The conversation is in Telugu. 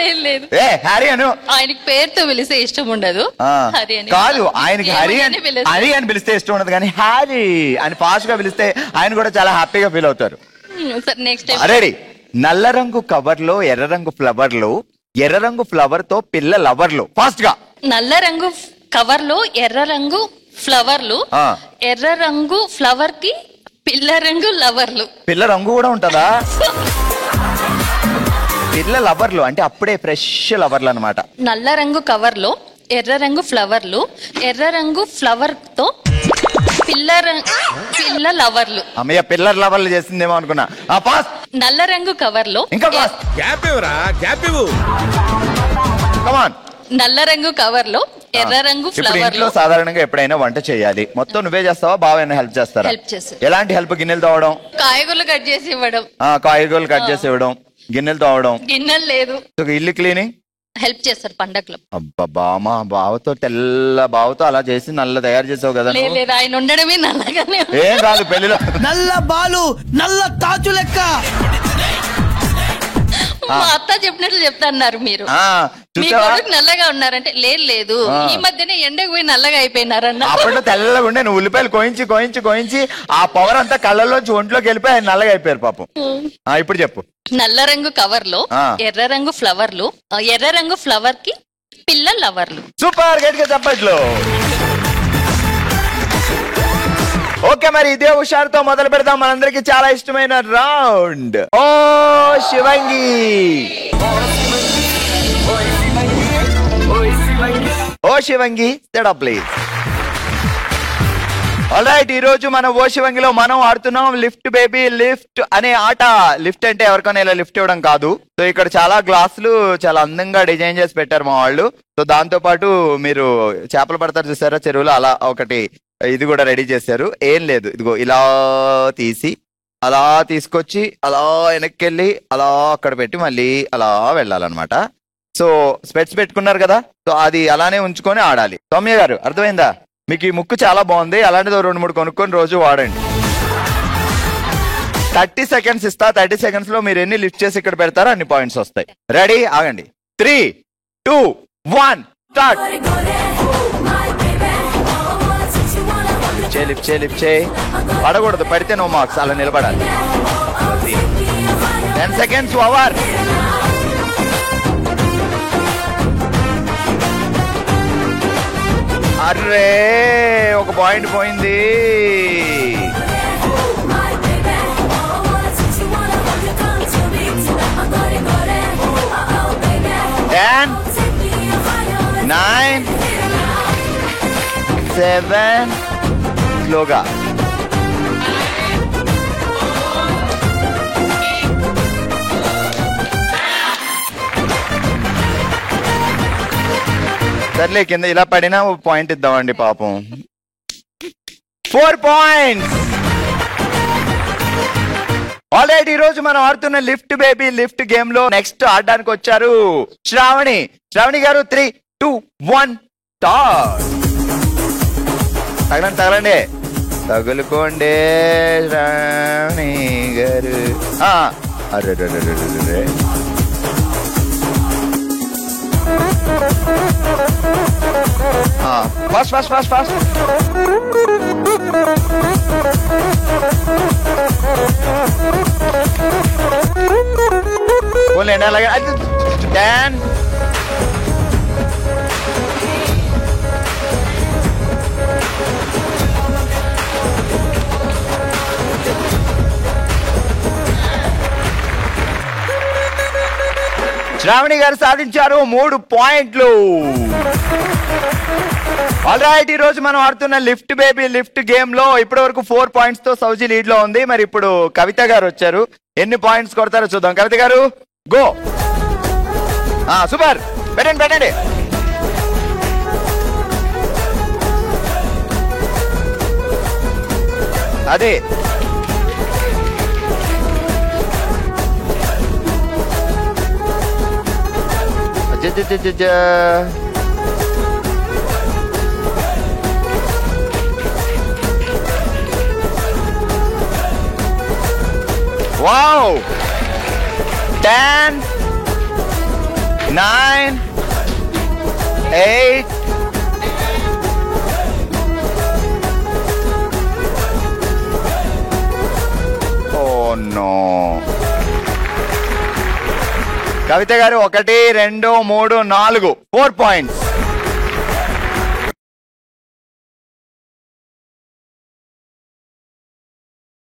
లేదు లేదు. హ్యారీ అను. ఆయనకి పేరుతో పిలిస్తే ఇష్టం ఉండదు. కాదు, ఆయనకి హరి అని పిలిస్తే ఇష్టం ఉండదు, కానీ హ్యారీ అని ఫాస్ట్ గా పిలిస్తే ఆయన కూడా చాలా హ్యాపీగా ఫీల్ అవుతారు. Next ready. నల్ల రంగు కవర్లో ఎర్ర రంగు ఫ్లవర్లు, ఎర్ర రంగు ఫ్లవర్ తో పిల్ల లవర్లు. ఫాస్ట్ గా. నల్ల రంగు కవర్ లో ఎర్ర రంగు ఫ్లవర్లు, ఎర్ర రంగు ఫ్లవర్ కి పిల్ల రంగు లవర్లు. పిల్ల రంగు కూడా ఉంటదా? పిల్ల లవర్లు అంటే అప్పుడే ఫ్రెష్ లవర్లు అన్నమాట. నల్ల రంగు కవర్ లో ఎర్ర రంగు ఫ్లవర్లు, ఎర్ర రంగు ఫ్లవర్ తో పిల్ల లవర్లు. అమ్మయ్య, పిల్లర్ లవర్లు చేసిందేమో అనుకున్నా. నల్ల రంగు కవర్ లో ఇంకా నల్ల రంగు కవర్ లో ఎర్ర రంగు ఫ్లవర్. ఇంట్లో సాధారణంగా ఎప్పుడైనా వంట చేయాలి, మొత్తం నువ్వే చేస్తావా? బాగా హెల్ప్ చేస్తారా? ఎలాంటి హెల్ప్? గిన్నెలు తోవడం, కాయగూరలు కట్ చేసి ఇవ్వడం. కాయగూరలు కట్ చేసి ఇవ్వడం, గిన్నెలు తోవడం. గిన్నెలు లేదు. ఇల్లు క్లీనింగ్ హెల్ప్ చేస్తారు పండగలో. అబ్బా, మా బావతో బావతో అలా చేసి నల్ల తయారు చేసావు కదా. లేదు, ఆయన ఉండడమే నల్లగానే. ఏం కాదు, పెళ్లిలో నల్ల బాలు నల్ల తాచు లెక్క. మా అత్త చెప్పినట్లు చెప్తాన్నారు మీరు. మీ కొడుకు నల్లగా ఉన్నారంటే లేదు, ఈ మధ్యనే ఎండకు పోయి నల్లగా అయిపోయినారన్న. అప్పట్లో తెల్లగా ఉండే, నువ్వు ఉల్లిపాయలు కోయించి ఆ పవర్ అంతా కళ్ళలోంచి ఒంట్లోకి వెళ్ళిపోయి ఆయన నల్లగా అయిపోయారు పాపం. ఇప్పుడు చెప్పు. నల్ల రంగు కవర్ లో ఎర్ర రంగు ఫ్లవర్లు, ఎర్ర రంగు ఫ్లవర్ కి పిల్ల లవర్లు. సూపర్, గట్టిగా చెప్పట్లు. ఓకే, మరి ఇదే హుషారుతో మొదలు పెడదాం మనందరికి చాలా ఇష్టమైన రౌండ్. ఓ శివంగి. ఓ Shivangi, set up please. Alright, ఈ రోజు మన ఓ శివంగిలో మనం ఆడుతున్నాం లిఫ్ట్ బేబీ లిఫ్ట్ అనే ఆట. లిఫ్ట్ అంటే ఎవరికైనా ఇలా లిఫ్ట్ ఇవ్వడం కాదు. సో ఇక్కడ చాలా గ్లాసులు చాలా అందంగా డిజైన్ చేసి పెట్టారు మా వాళ్ళు. సో దాంతో పాటు మీరు చేపలు పడతారు చూసారా చెరువులో, అలా ఒకటి ఇది కూడా రెడీ చేశారు. ఏం లేదు, ఇదిగో ఇలా తీసి అలా తీసుకొచ్చి అలా వెనక్కి వెళ్ళి అలా అక్కడ పెట్టి మళ్ళీ అలా వెళ్ళాలన్నమాట. సో స్పెట్స్ పెట్టుకున్నారు కదా, సో అది అలానే ఉంచుకొని ఆడాలి. సౌమ్య గారు, అర్థమైందా? మీకు ఈ ముక్కు చాలా బాగుంది, అలాంటిది 2-3 కొనుక్కొని రోజు వాడండి. 30 సెకండ్స్ ఇస్తా. 30 సెకండ్స్ లో మీరు ఎన్ని లిఫ్ట్ చేసి ఇక్కడ పెడతారో అన్ని పాయింట్స్ వస్తాయి. రెడీ? ఆగండి. 3, 2, 1 స్టార్ట్. లిఫ్ట్ చేయి. పడకూడదు, పడితే నో మార్క్స్. అలా నిలబడాలి. 10 సెకండ్స్ ఓవర్. అర్రే, ఒక పాయింట్ పోయింది. 10, 9, 7 స్లోగా. సర్లే, కింద ఇలా పడినా పాయింట్ ఇద్దామండి పాపం. 4 పాయింట్స్. ఆల్రెడీ ఈ రోజు మనం ఆడుతున్న లిఫ్ట్ బేబీ లిఫ్ట్ గేమ్ లో నెక్స్ట్ ఆడడానికి వచ్చారు శ్రావణి. శ్రావణి గారు 3, 2, 1 స్టార్ట్. తగలండి తగులుకోండి శ్రావణి గారు. అరే ఫాస్ట్. పోలేండి అలాగే. 10, 'శ్రావణి గారు సాధించారు 3 పాయింట్లు. ఆల్రైట్, ఈ రోజు మనం ఆడుతున్న లిఫ్ట్ బేబీ లిఫ్ట్ గేమ్ లో ఇప్పటి వరకు 4 పాయింట్స్ తో సౌజీ లీడ్ లో ఉంది. మరి ఇప్పుడు కవిత గారు వచ్చారు, ఎన్ని పాయింట్స్ కొడతారో చూద్దాం. కవిత గారు గో. సూపర్, పెట్టండి. అదే వావ్. 10, 9, 8, 'no' కవిత గారు 1, 2, 3, 4 4 పాయింట్స్.